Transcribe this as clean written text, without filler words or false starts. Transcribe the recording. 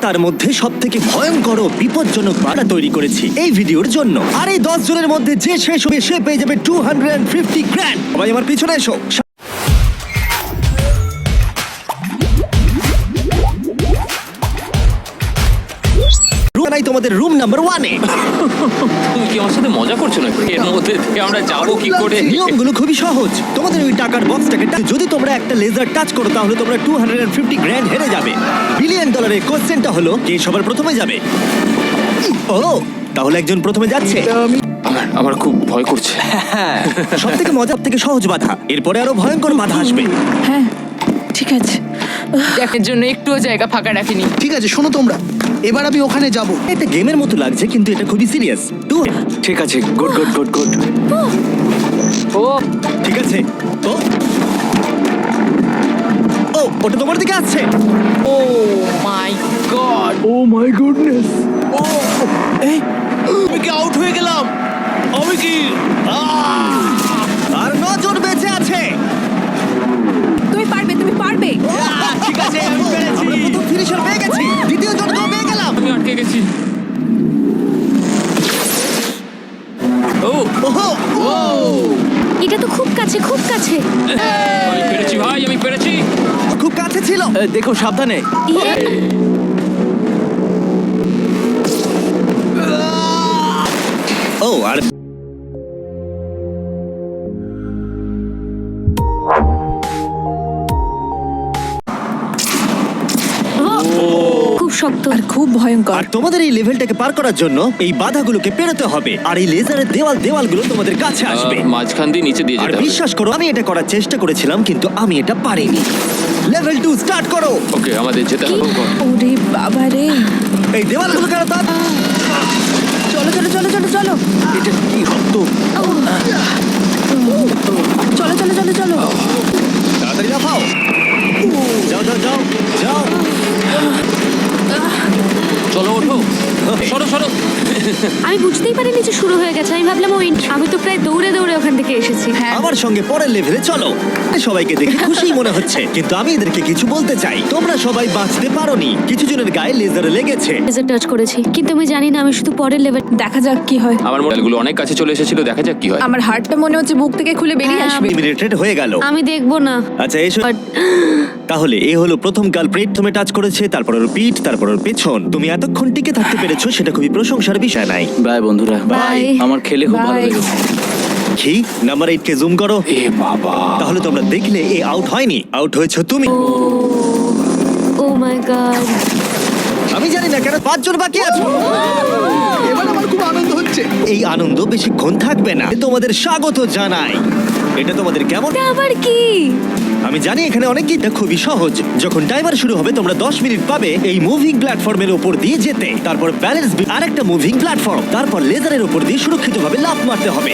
তার মধ্যে সব থেকে ভয়ঙ্কর ও বিপজ্জনক বাধা তৈরি করেছি এই ভিডিওর জন্য। আর এই 10 জনের মধ্যে যে শেষ হবে সে পেয়ে যাবে 250 গ্র্যান্ড। সবাই আমার পিছনে এসো। নাই তোমাদের রুম নাম্বার 1 এ। তুমি কি আমার সাথে মজা করছো নাকি? এর মধ্যে থেকে আমরা যাবো কি করে? নিয়মগুলো খুবই সহজ। তোমাদের ওই টাকার বক্সটাকে যদি তোমরা একটা লেজার টাচ করো তাহলে তোমরা 250 গ্র্যান্ড হেরে যাবে। বিলিয়ন ডলারের কোশ্চেনটা হলো কে সবার প্রথমে যাবে। ও তাহলে একজন প্রথমে যাচ্ছে। আমার খুব ভয় করছে। সব থেকে মজার থেকে সহজ বাধা, এরপরে আরো ভয়ঙ্কর বাধা আসবে। হ্যাঁ ঠিক আছে, দেখার জন্য একটুও জায়গা ফাঁকা রাখিনি। ঠিক আছে, শোনো তোমরা, এবার আমি ওখানে যাব। এটা গেমের মতো লাগছে কিন্তু এটা খুবই সিরিয়াস। ঠিক আছে, গুড গুড গুড গুড। ও ঠিক আছে। ও ও ওটা তোমার দিকে আসছে। ও মাই গড, ও মাই গুডনেস। আমি কি আউট হয়ে গেলাম? আমি কি আর 9 জন বেঁচে আছে। তুমি পারবে, তুমি পারবে। ঠিক আছে, আমি পেরেছি। আমরা প্রথম ফিনিশার পেয়ে গেছি, দ্বিতীয় জনকেও পেয়ে গেলাম। আমি আটকে গেছি। ও ওহো ও এটা তো খুব কাছে, খুব কাছে। আমি পেরেছি ভাই, আমি পেরেছি। খুব কাছে ছিল। দেখো সাবধানে। ইয়ে, ও আর খুব শক্ত। আর খুব ভয়ঙ্কর। আর তোমাদের এই লেভেলটাকে পার করার জন্য এই বাধাগুলোকে পেরোতে হবে। আর এই লেজারের দেওয়ালগুলো তোমাদের কাছে আসবে। মাঝখান দিয়ে নিচে দিয়ে আর যেতে হবে। বিশ্বাস করো আমি এটা করার চেষ্টা করেছিলাম কিন্তু আমি এটা পারিনি। লেভেল 2 স্টার্ট করো। ওকে, আমাদের যেতে হবে। ওরে বাবা রে, এই দেওয়ালগুলো কেন তার চলো চলো চলো চলো চলো এটা কি শক্ত। চলো চলো চলো চলো। তাড়াতাড়ি লাফাও। যাও যাও যাও যাও। চলো ওঠো, সরো সরো। আমি বুঝতেই পারিনি যে শুরু হয়ে গেছে। আমি ভাবলাম আমি তো প্রায় দৌড়ে দৌড়ে ওখান থেকে এসেছি। হ্যাঁ আমার সঙ্গে পরের লেভেলে চলো। সবাইকে দেখে খুশি মনে হচ্ছে কিন্তু আমি এদেরকে কিছু বলতে চাই। তোমরা সবাই বাঁচতে পারোনি, কিছু জনের গায়ে লেজারে লেগেছে। লেজার টাচ করেছি কিন্তু আমি জানি না, আমি শুধু পরের লেভেল। দেখা যাক কি হয়। আমার মোবাইলগুলো অনেক কাছে চলে এসেছিল, দেখা যাক কি হয়। আমার হার্টটা মনে হচ্ছে বুক থেকে খুলে বেরিয়ে হ্যাঁ, আসবে। ইমিডিয়েটেড হয়ে গেল। আমি দেখবো না। আচ্ছা এসো। But- তাহলে এ হলো প্রথম কালপ্রিট। তুমি টাচ করেছে, তারপর ওর পিঠ, তারপর ওর পেছন। তুমি এতক্ষণ টিকে থাকতে পেরেছো, সেটা খুবই প্রশংসার বিষয়। নাই বাই বন্ধুরা, Bye. আমার খেলে খুব ভালো Bye. লেগেছে। কি নাম্বার 8 কে জুম করো। এ বাবা, তাহলে তোমরা দেখলে এ আউট হয়নি, আউট হয়েছো তুমি। ও মাই গড। আমি জানি না কেন 5 জন বাকি আছে। এবার আমার খুব আনন্দ হচ্ছে। এই আনন্দ বেশিক্ষণ থাকবে না। তোমাদের স্বাগত জানাই। এটা তোমাদের কেমন? এটা আবার কি? আমি জানি এখানে অনেকেই, এটা খুবই সহজ। যখন টাইমার শুরু হবে তোমরা 10 মিনিট পাবে এই মুভিং প্ল্যাটফর্মের উপর দিয়ে যেতে। তারপর ব্যালেন্স আরেকটা মুভিং প্ল্যাটফর্ম, তারপর লেজারের উপর দিয়ে সুরক্ষিতভাবে লাফ মারতে হবে।